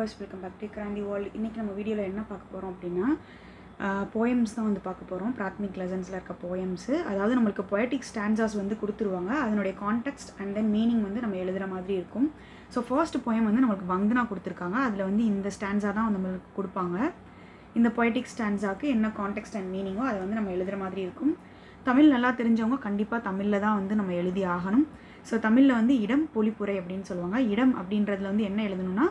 Viewers, welcome back to Kranthi world. இன்றைக்கி நம்ம வீடியோவில் என்ன பார்க்க போகிறோம் அப்படின்னா போயம்ஸ் தான் வந்து பார்க்க போகிறோம். பிராத்மிக் லெசன்ஸில் இருக்க போயம்ஸு. அதாவது நம்மளுக்கு பொயட்டிக் ஸ்டான்ஸாஸ் வந்து கொடுத்துருவாங்க. அதனுடைய கான்டெக்ஸ்ட் அண்ட் தென் மீனிங் வந்து நம்ம எழுதுகிற மாதிரி இருக்கும். ஸோ ஃபர்ஸ்ட் போயம் வந்து நம்மளுக்கு வந்தனா கொடுத்துருக்காங்க. அதில் வந்து இந்த ஸ்டான்ஸா தான் நம்மளுக்கு கொடுப்பாங்க. இந்த பொயட்டிக் ஸ்டான்ஸாக்கு என்ன கான்டெக்ஸ்ட் அண்ட் மீனிங்கோ அதை வந்து நம்ம எழுதுகிற மாதிரி இருக்கும். தமிழ் நல்லா தெரிஞ்சவங்க கண்டிப்பாக தமிழில் தான் வந்து நம்ம எழுதி ஆகணும். ஸோ தமிழில் வந்து இடம் பொழிப்புரை அப்படின்னு சொல்லுவாங்க. இடம் அப்படின்றதுல வந்து என்ன எழுதணும்னா,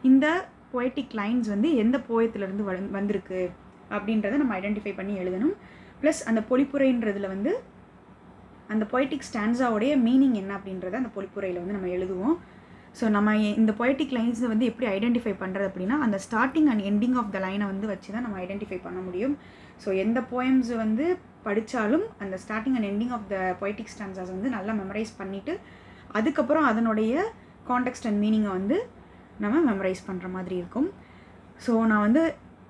இந்த பொயட்டிக் லைன்ஸ் வந்து எந்த போயத்துலேருந்து வந்திருக்கு அப்படின்றத நம்ம ஐடென்டிஃபை பண்ணி எழுதணும். ப்ளஸ் அந்த பொழிப்புரைன்றதில் வந்து அந்த பொயட்டிக் ஸ்டான்ஸாவுடைய மீனிங் என்ன அப்படின்றத அந்த பொழிப்புரையில் வந்து நம்ம எழுதுவோம். ஸோ நம்ம இந்த பொயட்டிக் லைன்ஸை வந்து எப்படி ஐடென்டிஃபை பண்ணுறது அப்படின்னா, அந்த starting and ending of the லைனை வந்து வச்சு தான் நம்ம ஐடென்டிஃபை பண்ண முடியும். ஸோ எந்த போயம்ஸ் வந்து படித்தாலும் அந்த starting and ending of the poetic stanzas வந்து நல்லா மெமரைஸ் பண்ணிவிட்டு அதுக்கப்புறம் அதனுடைய கான்டெக்ஸ்ட் அண்ட் மீனிங்கை வந்து நம்ம மெமரைஸ் பண்ணுற மாதிரி இருக்கும். ஸோ நான் வந்து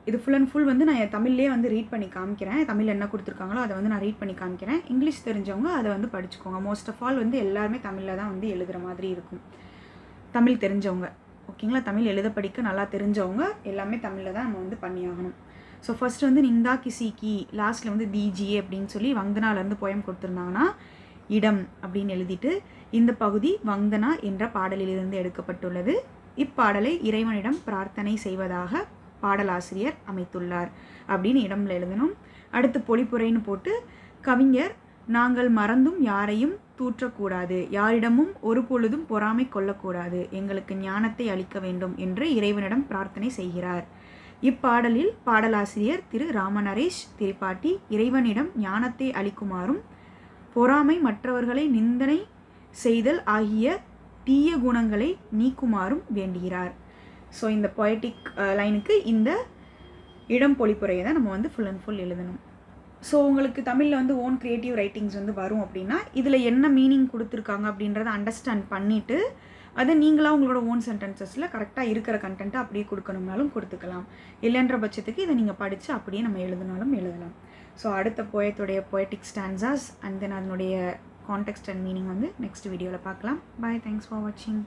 இது ஃபுல் அண்ட் ஃபுல் வந்து நான் தமிழ்லேயே வந்து ரீட் பண்ணி காமிக்கிறேன். தமிழ் என்ன கொடுத்துருக்காங்களோ அதை வந்து நான் ரீட் பண்ணி காமிக்கிறேன். இங்கிலீஷ் தெரிஞ்சவங்க அதை வந்து படிச்சுக்கோங்க. மோஸ்ட் ஆஃப் ஆல் வந்து எல்லாருமே தமிழில் தான் வந்து எழுதுகிற மாதிரி இருக்கும். தமிழ் தெரிஞ்சவங்க ஓகேங்களா, தமிழ் எழுத படிக்க நல்லா தெரிஞ்சவங்க எல்லாமே தமிழில் தான் நம்ம வந்து பண்ணியாகணும். ஸோ ஃபஸ்ட்டு வந்து நிந்தா கிசிக்கி லாஸ்ட்டில் வந்து தீஜியே அப்படின்னு சொல்லி வந்தனாலேருந்து போயம் கொடுத்துருந்தாங்கன்னா, இடம் அப்படின்னு எழுதிட்டு இந்த பகுதி வந்தனா என்ற பாடலிலிருந்து எடுக்கப்பட்டுள்ளது. இப்பாடலை இறைவனிடம் பிரார்த்தனை செய்வதாக பாடலாசிரியர் அமைத்துள்ளார் அப்படின்னு இடம்ல எழுதணும். அடுத்து பொழிப்புரைன்னு போட்டு, கவிஞர் நாங்கள் மறந்தும் யாரையும் தூற்றக்கூடாது, யாரிடமும் ஒரு பொழுதும் பொறாமை கொள்ளக்கூடாது, எங்களுக்கு ஞானத்தை அளிக்க வேண்டும் என்று இறைவனிடம் பிரார்த்தனை செய்கிறார். இப்பாடலில் பாடலாசிரியர் திரு ராமநரேஷ் திரிபாட்டி இறைவனிடம் ஞானத்தை அளிக்குமாறும் பொறாமை மற்றவர்களை நிந்தனை செய்தல் ஆகிய தீய குணங்களை நீக்குமாறும் வேண்டுகிறார். ஸோ இந்த பொயட்டிக் லைனுக்கு இந்த இடம் பொழிப்புரையை தான் நம்ம வந்து ஃபுல் அண்ட் ஃபுல் எழுதணும். ஸோ உங்களுக்கு தமிழில் வந்து ஓன் க்ரியேட்டிவ் ரைட்டிங்ஸ் வந்து வரும் அப்படின்னா, இதில் என்ன மீனிங் கொடுத்துருக்காங்க அப்படின்றத அண்டர்ஸ்டாண்ட் பண்ணிவிட்டு அதை நீங்களாக உங்களோட ஓன் சென்டென்சஸில் கரெக்டாக இருக்கிற கண்டென்ட்டை அப்படியே கொடுக்கணும்னாலும் கொடுத்துக்கலாம். இல்லைன்ற பட்சத்துக்கு இதை நீங்கள் படித்து அப்படியே நம்ம எழுதினாலும் எழுதலாம். ஸோ அடுத்த போயத்துடைய பொயட்டிக் ஸ்டான்ஸாஸ் அண்ட் தென் அதனுடைய கான்டெக்ஸ்ட் அண்ட் மீனிங் வந்து நெக்ஸ்ட் வீடியோவில் பார்க்கலாம். பாய், தேங்க்ஸ் ஃபார் வாட்சிங்.